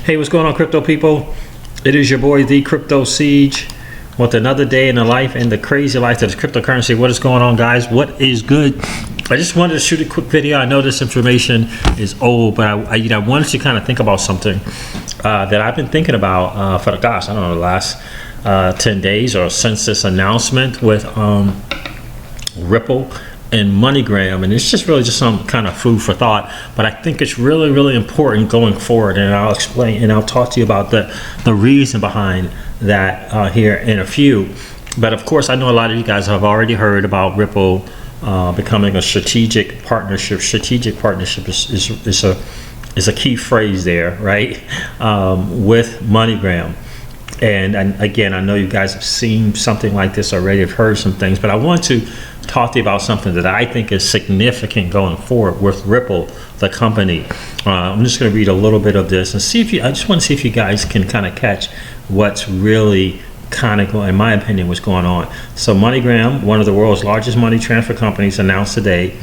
Hey, what's going on, crypto people? It is your boy, the Crypto Siege, with another day in the life and the crazy life that is cryptocurrency. What is going on, guys? What is good? I just wanted to shoot a quick video. I know this information is old, but I wanted to kind of think about something that I've been thinking about for the I don't know, the last 10 days or since this announcement with Ripple and MoneyGram, and it's just really just some kind of food for thought. But I think it's really important going forward, and I'll explain and I'll talk to you about the reason behind that here in a few. But of course, I know a lot of you guys have already heard about Ripple becoming a strategic partnership. Strategic partnership is a key phrase there, right? With MoneyGram. And again, I know you guys have seen something like this already, have heard some things, but I want to talk to you about something that I think is significant going forward with Ripple, the company. I'm just going to read a little bit of this and see if I just want to see if you guys can kind of catch what's really kind of going, in my opinion, what's going on. So MoneyGram, one of the world's largest money transfer companies, announced today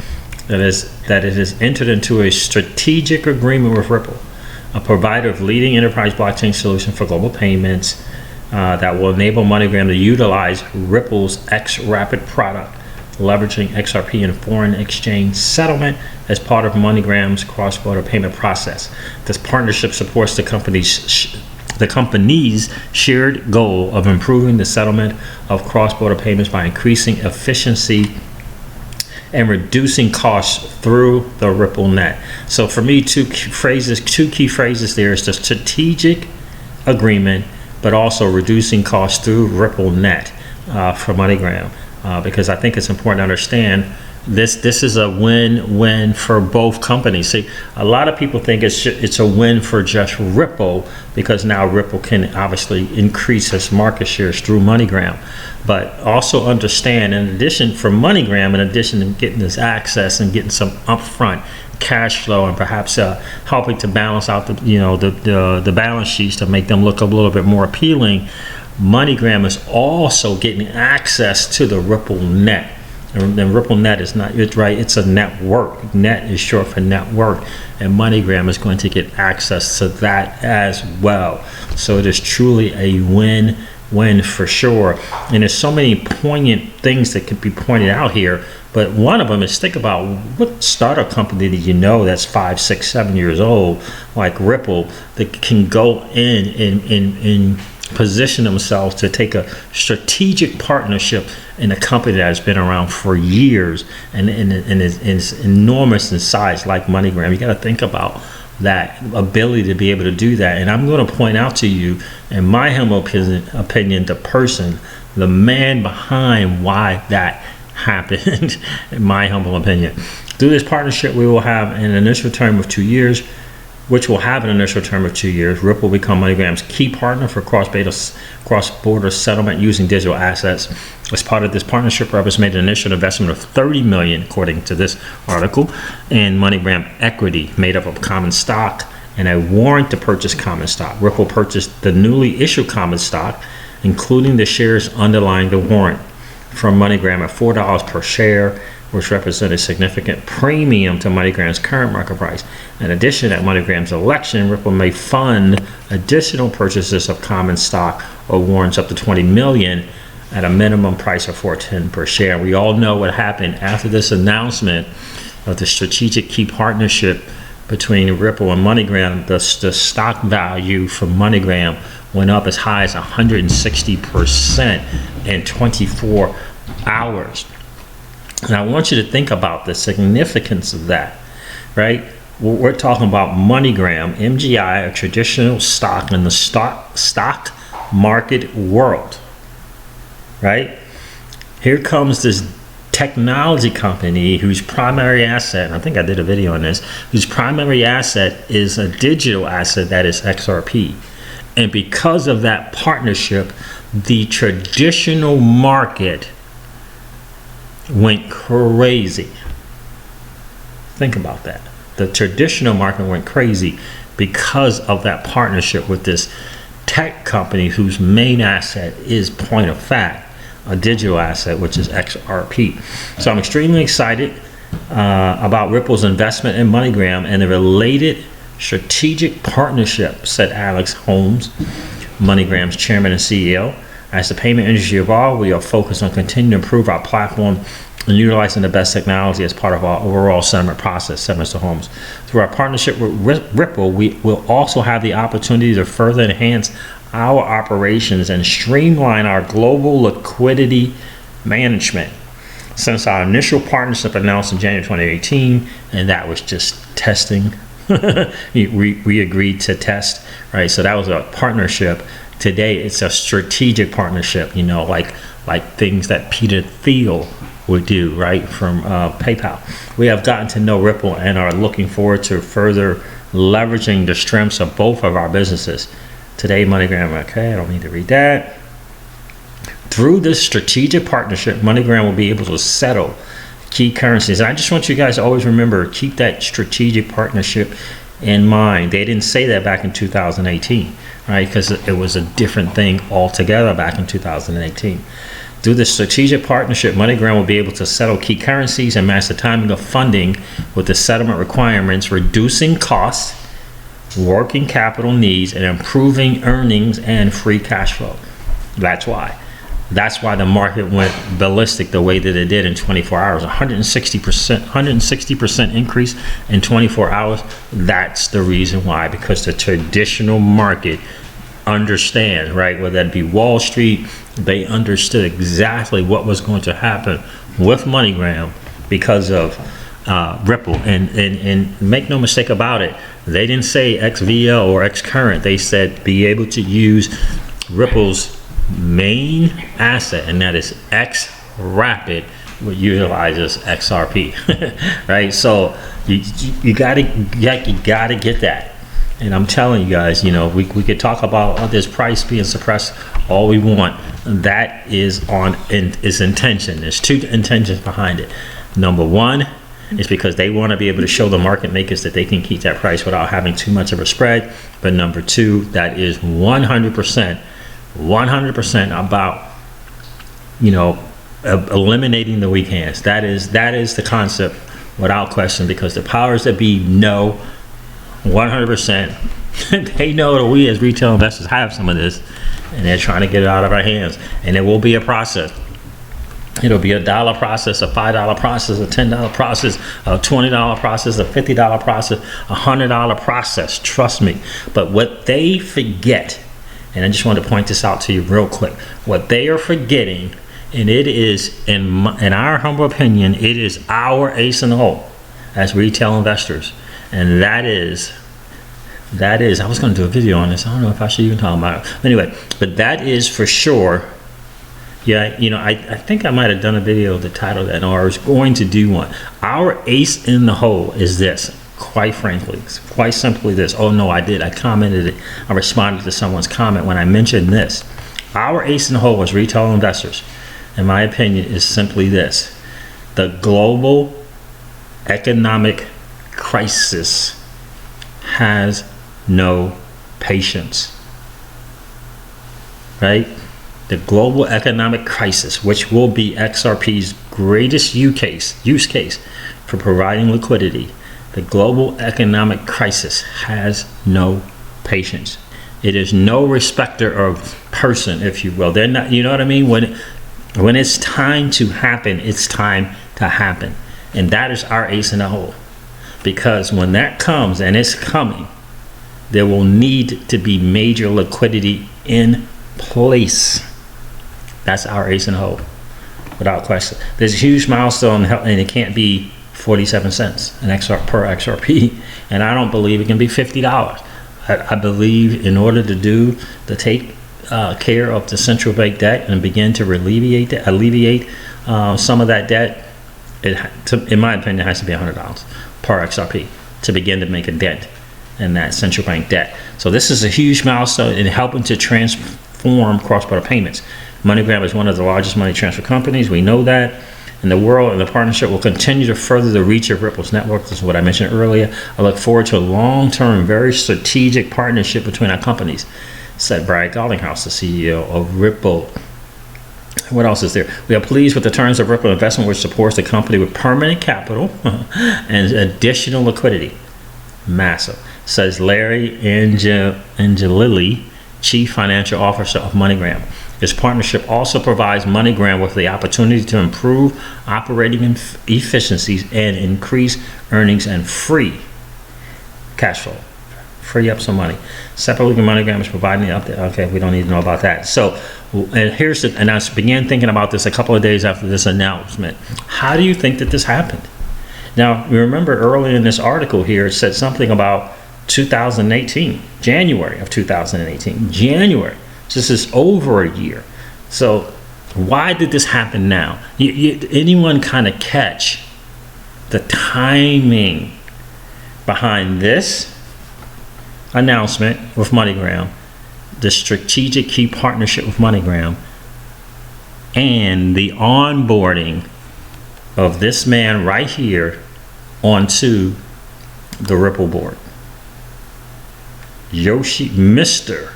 that it has entered into a strategic agreement with Ripple, a provider of leading enterprise blockchain solution for global payments that will enable MoneyGram to utilize Ripple's XRapid product, leveraging XRP and foreign exchange settlement as part of MoneyGram's cross-border payment process. This partnership supports the company's shared goal of improving the settlement of cross-border payments by increasing efficiency and reducing costs through the Ripple net. So for me, two key phrases there is the strategic agreement, but also reducing costs through Ripple net for MoneyGram, because I think it's important to understand this is a win-win for both companies. See, a lot of people think it's a win for just Ripple because now Ripple can obviously increase its market shares through MoneyGram. But also understand, in addition, for MoneyGram, in addition to getting this access and getting some upfront cash flow and perhaps helping to balance out the balance sheets to make them look a little bit more appealing, MoneyGram is also getting access to the Ripple net. And Ripple net is not, it's right, it's a network. Net is short for network, and MoneyGram is going to get access to that as well. So it is truly a win for sure. And there's so many poignant things that could be pointed out here, but one of them is, think about what startup company that you know that's 5, 6, 7 years old, like Ripple, that can go in and position themselves to take a strategic partnership in a company that has been around for years and is enormous in size, like MoneyGram. You got to think about that ability to be able to do that. And I'm going to point out to you, in my humble opinion, the man behind why that happened, in my humble opinion. Through this partnership, we will have an initial term of 2 years, Ripple will become MoneyGram's key partner for cross-border settlement using digital assets. As part of this partnership, Ripple has made an initial investment of $30 million, according to this article, in MoneyGram equity made up of common stock and a warrant to purchase common stock. Ripple purchased the newly issued common stock, including the shares underlying the warrant, from MoneyGram at $4 per share, which represent a significant premium to MoneyGram's current market price. In addition, at MoneyGram's election, Ripple may fund additional purchases of common stock or warrants up to $20 million at a minimum price of $4.10 per share. We all know what happened after this announcement of the strategic key partnership between Ripple and MoneyGram. The stock value for MoneyGram went up as high as 160% in 24 hours. And I want you to think about the significance of that, right? We're talking about MoneyGram, MGI, a traditional stock in the stock market world, right? Here comes this technology company whose primary asset, and I think I did a video on this, whose primary asset is a digital asset that is XRP. And because of that partnership, the traditional market went crazy. Think about that. The traditional market went crazy because of that partnership with this tech company whose main asset is, point of fact, a digital asset, which is XRP. So I'm extremely excited about Ripple's investment in MoneyGram and the related strategic partnership, said Alex Holmes, MoneyGram's chairman and CEO. As the payment industry evolves, we are focused on continuing to improve our platform and utilizing the best technology as part of our overall settlement process, said Mr. Holmes. Through our partnership with Ripple, we will also have the opportunity to further enhance our operations and streamline our global liquidity management. Since our initial partnership announced in January 2018, and that was just testing, we agreed to test, right? So that was a partnership. Today, it's a strategic partnership, like things that Peter Thiel would do, right, from PayPal. We have gotten to know Ripple and are looking forward to further leveraging the strengths of both of our businesses. Today, MoneyGram, okay, I don't need to read that. Through this strategic partnership, MoneyGram will be able to settle key currencies. And I just want you guys to always remember, keep that strategic partnership in mind. They didn't say that back in 2018, right? Because it was a different thing altogether back in 2018. Through the strategic partnership, MoneyGram will be able to settle key currencies and match the timing of funding with the settlement requirements, reducing costs, working capital needs, and improving earnings and free cash flow. That's why the market went ballistic the way that it did in 24 hours. 160% increase in 24 hours. That's the reason why, because the traditional market understands, right? Whether that be Wall Street, they understood exactly what was going to happen with MoneyGram because of Ripple. And make no mistake about it, they didn't say XVL or XCurrent. They said be able to use Ripple's main asset, and that is XRapid, which utilizes XRP, right? So you gotta get that. And I'm telling you guys, we could talk about this price being suppressed all we want. That is its intention. There's two intentions behind it. Number one is because they want to be able to show the market makers that they can keep that price without having too much of a spread. But number two, that is 100% about, eliminating the weak hands. That is the concept without question, because the powers that be know 100%. They know that we as retail investors have some of this, and they're trying to get it out of our hands. And it will be a process. It'll be a $1 process, a $5 process, a $10 process, a $20 process, a $50 process, a $100 process. Trust me. But what they forget, and I just want to point this out to you real quick, what they are forgetting, and it is, in our humble opinion, it is our ace in the hole as retail investors. And that is, I was going to do a video on this. I don't know if I should even talk about it. Anyway, but that is for sure. Yeah, I think I might have done a video of the title that, or I was going to do one. Our ace in the hole is this. Quite frankly, quite simply this. Oh no, I did. I commented it. I responded to someone's comment when I mentioned this. Our ace in the hole as retail investors, in my opinion, is simply this. The global economic crisis has no patience, right? The global economic crisis, which will be XRP's greatest use case for providing liquidity. The global economic crisis has no patience. It is no respecter of person, if you will. They're not, you know what I mean? When it's time to happen, it's time to happen. And that is our ace in the hole. Because when that comes, and it's coming, there will need to be major liquidity in place. That's our ace in the hole, without question. There's a huge milestone, and it can't be 47 cents per XRP, and I don't believe it can be $50. I believe in order to take care of the central bank debt and begin to alleviate some of that debt, in my opinion, it has to be $100 per XRP to begin to make a dent in that central bank debt. So this is a huge milestone in helping to transform cross-border payments. MoneyGram is one of the largest money transfer companies. We know that. And the world and the partnership will continue to further the reach of Ripple's network. This is what I mentioned earlier. I look forward to a long-term, very strategic partnership between our companies, said Brad Garlinghouse, the CEO of Ripple. What else is there? We are pleased with the terms of Ripple investment, which supports the company with permanent capital and additional liquidity. Massive. says Larry Angelilli, Chief Financial Officer of MoneyGram. This partnership also provides MoneyGram with the opportunity to improve operating efficiencies and increase earnings and free cash flow. Free up some money. Separately, MoneyGram is providing the update. Okay, we don't need to know about that. So, and I began thinking about this a couple of days after this announcement. How do you think that this happened? Now, we remember earlier in this article here, it said something about 2018, January of 2018. January. This is over a year. So, why did this happen now? Anyone kind of catch the timing behind this announcement with MoneyGram, the strategic key partnership with MoneyGram, and the onboarding of this man right here onto the Ripple board? Mr.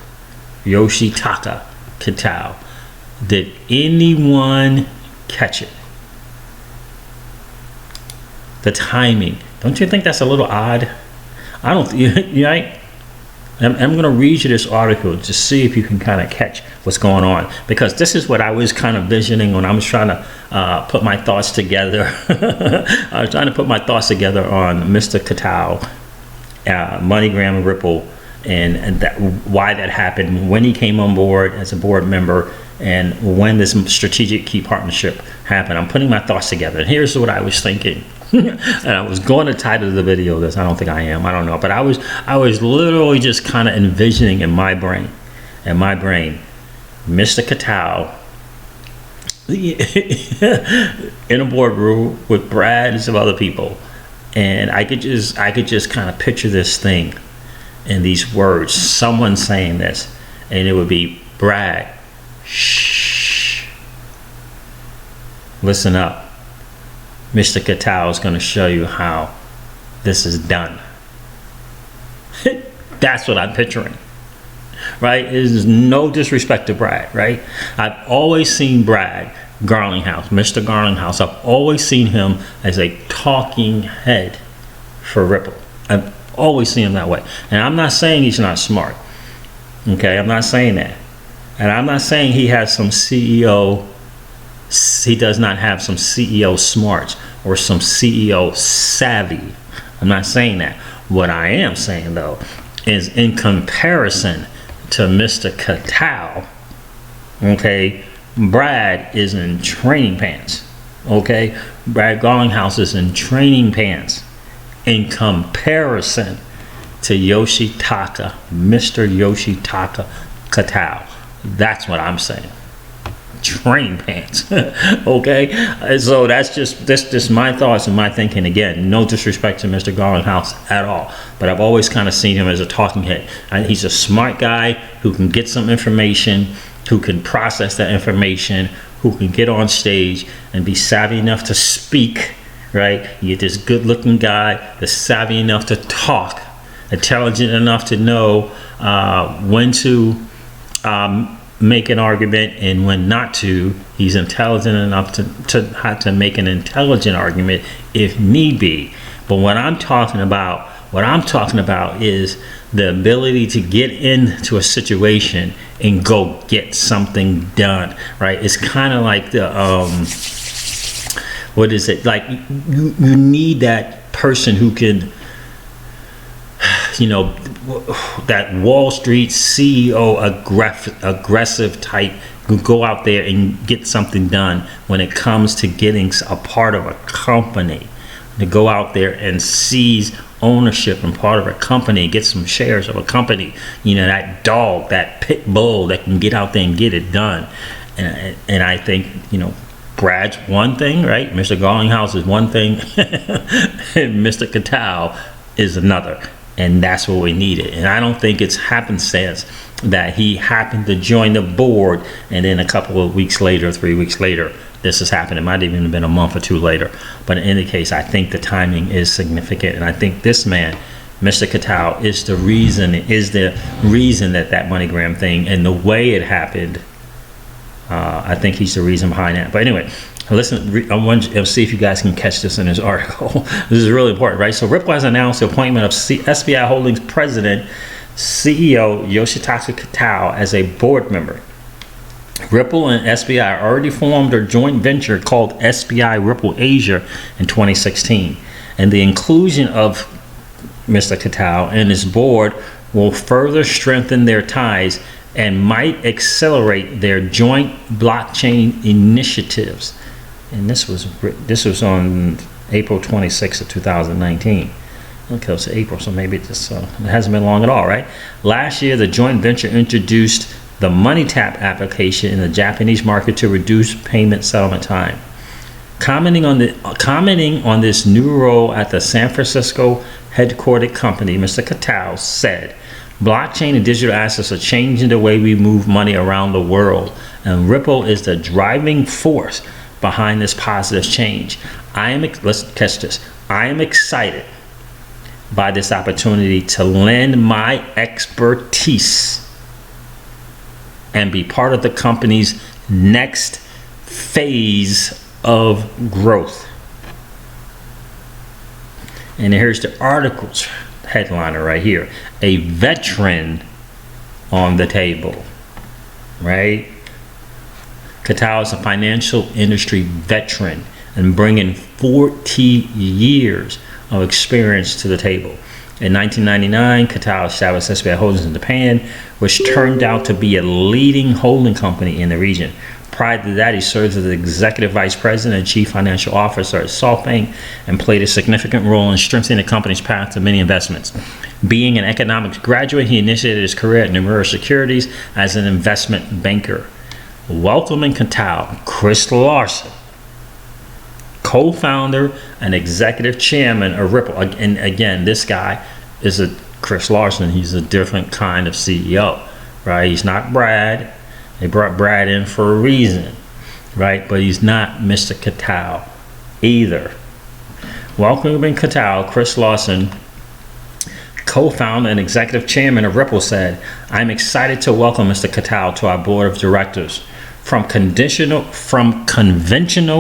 Yoshitaka Kitao. Did anyone catch it? The timing. Don't you think that's a little odd? I don't. I'm going to read you this article to see if you can kind of catch what's going on, because this is what I was kind of visioning when I was trying to put my thoughts together. I was trying to put my thoughts together on Mr. Kitao, MoneyGram, and Ripple, and that, why that happened, when he came on board as a board member, and when this strategic key partnership happened. I'm putting my thoughts together, and here's what I was thinking. And I was going to title the video this. I don't think I am. I don't know. But I was literally just kind of envisioning in my brain, Mr. Kitao in a boardroom with Brad and some other people, and I could just kind of picture this thing and these words, someone saying this, and it would be, Brad, shh, listen up. Mr. Kitao is going to show you how this is done. That's what I'm picturing, right? It is no disrespect to Brad, right? I've always seen Brad Garlinghouse, Mr. Garlinghouse, I've always seen him as a talking head for Ripple. I've always seen him that way. And I'm not saying he's not smart. Okay, I'm not saying that. And I'm not saying he has some CEO, he does not have some CEO smarts or some CEO savvy. I'm not saying that. What I am saying, though, is in comparison to Mr. Kitao, okay, Brad is in training pants. Okay, Brad Garlinghouse is in training pants in comparison to Yoshitaka, Mr. Yoshitaka Kitao. That's what I'm saying. Training pants. Okay, so that's just my thoughts and my thinking. Again, no disrespect to Mr. Garlinghouse at all, but I've always kind of seen him as a talking head. And he's a smart guy who can get some information, who can process that information, who can get on stage and be savvy enough to speak, right? You get this good looking guy that's savvy enough to talk, intelligent enough to know when to make an argument and when not to. He's intelligent enough to have to make an intelligent argument if need be. But what I'm talking about is the ability to get into a situation and go get something done, right? It's kind of like the what is it, like you need that person who can, you know, that Wall Street CEO aggressive type who go out there and get something done when it comes to getting a part of a company, to go out there and seize ownership and part of a company, get some shares of a company, you know, that dog, that pit bull that can get out there and get it done. And I think, you know, Brad's one thing, right? Mr. Garlinghouse is one thing, and Mr. Kitao is another. And that's what we needed. And I don't think it's happenstance that he happened to join the board and then a couple of weeks later, 3 weeks later, this has happened. It might even have been a month or two later. But in any case, I think the timing is significant. And I think this man, Mr. Kitao, is the reason that MoneyGram thing and the way it happened, I think he's the reason behind that. But anyway, Listen, I want to see if you guys can catch this in this article. This is really important, right? So Ripple has announced the appointment of SBI Holdings President, CEO Yoshitaka Kitao as a board member. Ripple and SBI already formed a joint venture called SBI Ripple Asia in 2016. And the inclusion of Mr. Kitao and his board will further strengthen their ties and might accelerate their joint blockchain initiatives. And this was on April 26th of 2019. Okay, it's April, so maybe it hasn't been long at all, right? Last year, the joint venture introduced the MoneyTap application in the Japanese market to reduce payment settlement time. Commenting on this new role at the San Francisco headquartered company, Mr. Kitao said, "Blockchain and digital assets are changing the way we move money around the world, and Ripple is the driving force behind this positive change. Let's catch this. I am excited by this opportunity to lend my expertise and be part of the company's next phase of growth." And here's the article's headliner right here. A veteran on the table, right? Kitao is a financial industry veteran and bringing 40 years of experience to the table. In 1999, Kitao established SBI Holdings in Japan, which turned out to be a leading holding company in the region. Prior to that, he served as the executive vice president and chief financial officer at SoftBank and played a significant role in strengthening the company's path to many investments. Being an economics graduate, he initiated his career at Nomura Securities as an investment banker. Welcoming Kitao, Chris Larsen, co-founder and executive chairman of Ripple. And again, this guy is Chris Larsen. He's a different kind of CEO, right? He's not Brad. They brought Brad in for a reason, right? But he's not Mr. Kitao either. Welcoming Kitao, Chris Larsen, co-founder and executive chairman of Ripple, said, "I'm excited to welcome Mr. Kitao to our board of directors. From conventional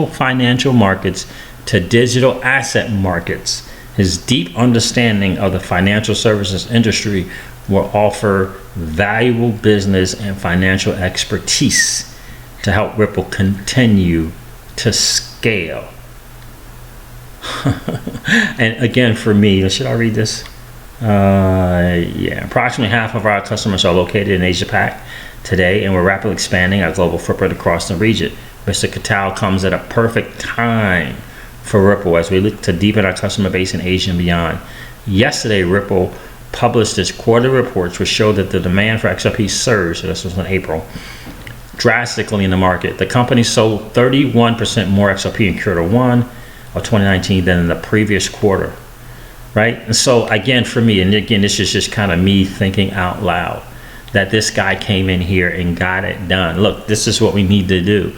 financial markets to digital asset markets, his deep understanding of the financial services industry will offer valuable business and financial expertise to help Ripple continue to scale." And again, for me, should I read this? Yeah, approximately half of our customers are located in Asia Pac today, and we're rapidly expanding our global footprint across the region. Mr. Kitao comes at a perfect time for Ripple as we look to deepen our customer base in Asia and beyond. Yesterday, Ripple published its quarterly reports, which showed that the demand for XRP surged, so this was in April, drastically in the market. The company sold 31% more XRP in Q1 of 2019 than in the previous quarter, right? And so again, for me, and again, this is just kind of me thinking out loud, that this guy came in here and got it done. Look, this is what we need to do,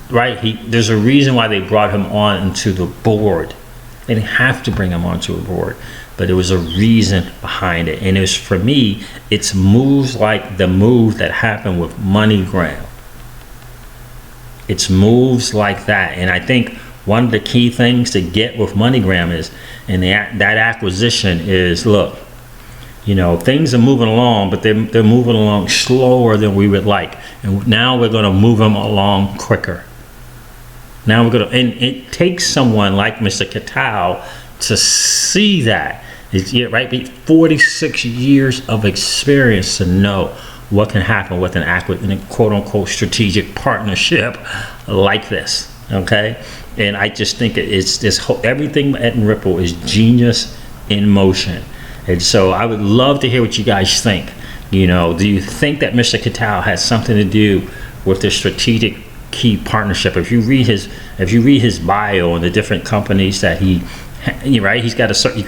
right? There's a reason why they brought him on into the board. They didn't have to bring him onto a board, but there was a reason behind it. And it was, for me, it's moves like the move that happened with MoneyGram. It's moves like that. And I think one of the key things to get with MoneyGram is, and that acquisition is, look, you know, things are moving along, but they're moving along slower than we would like. And now we're going to move them along quicker. Now we're going to, and it takes someone like Mr. Kitao to see that. Right? 46 years of experience to know what can happen with an quote unquote strategic partnership like this. Okay. And I just think it's this whole, everything at Ripple is genius in motion. And so I would love to hear what you guys think. You know, do you think that Mr. Kitao has something to do with the strategic key partnership? If you read his bio and the different companies that he's got a certain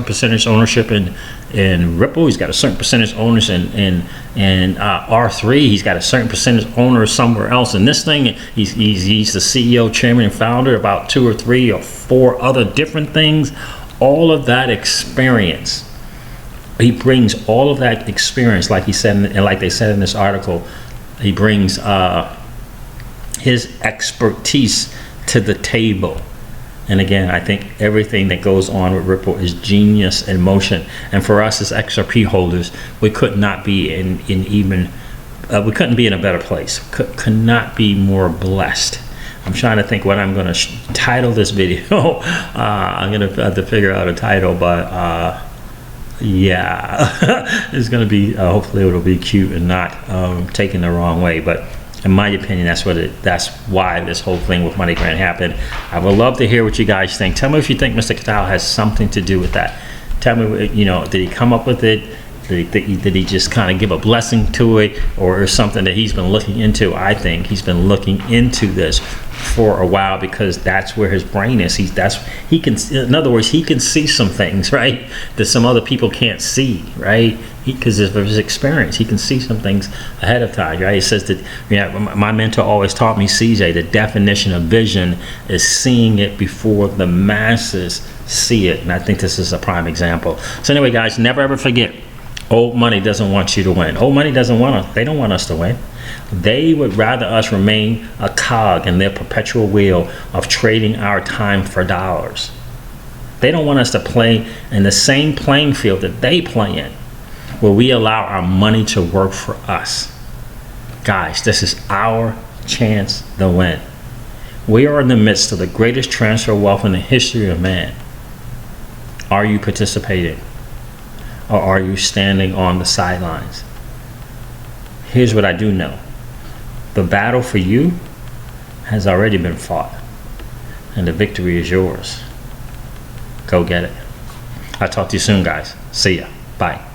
percentage ownership in Ripple. He's got a certain percentage owners in R3. He's got a certain percentage owner somewhere else. And this thing, he's the CEO, chairman, and founder of about 2 or 3 or 4 other different things. All of that experience, he brings all of that experience, like he said, and like they said in this article, he brings his expertise to the table. And again, I think everything that goes on with Ripple is genius in motion. And for us as XRP holders, we could not be we couldn't be in a better place. Could not be more blessed. I'm trying to think what I'm going to title this video. I'm going to have to figure out a title, but yeah, it's going to be, hopefully it'll be cute and not taken the wrong way. But in my opinion, that's why this whole thing with MoneyGram happened. I would love to hear what you guys think. Tell me if you think Mr. Kitao has something to do with that. Tell me, did he come up with it? Did he just kind of give a blessing to it, or is something that he's been looking into? I think he's been looking into this for a while, because that's where his brain is. In other words, he can see some things, right, that some other people can't see, right? Because of his experience, he can see some things ahead of time, right? He says that, my mentor always taught me, CJ, the definition of vision is seeing it before the masses see it. And I think this is a prime example. So anyway, guys, never ever forget, old money doesn't want you to win. Old money doesn't want us. They don't want us to win. They would rather us remain a cog in their perpetual wheel of trading our time for dollars. They don't want us to play in the same playing field that they play in, where we allow our money to work for us. Guys, this is our chance to win. We are in the midst of the greatest transfer of wealth in the history of man. Are you participating? Or are you standing on the sidelines? Here's what I do know. The battle for you has already been fought, and the victory is yours. Go get it. I'll talk to you soon, guys. See ya. Bye.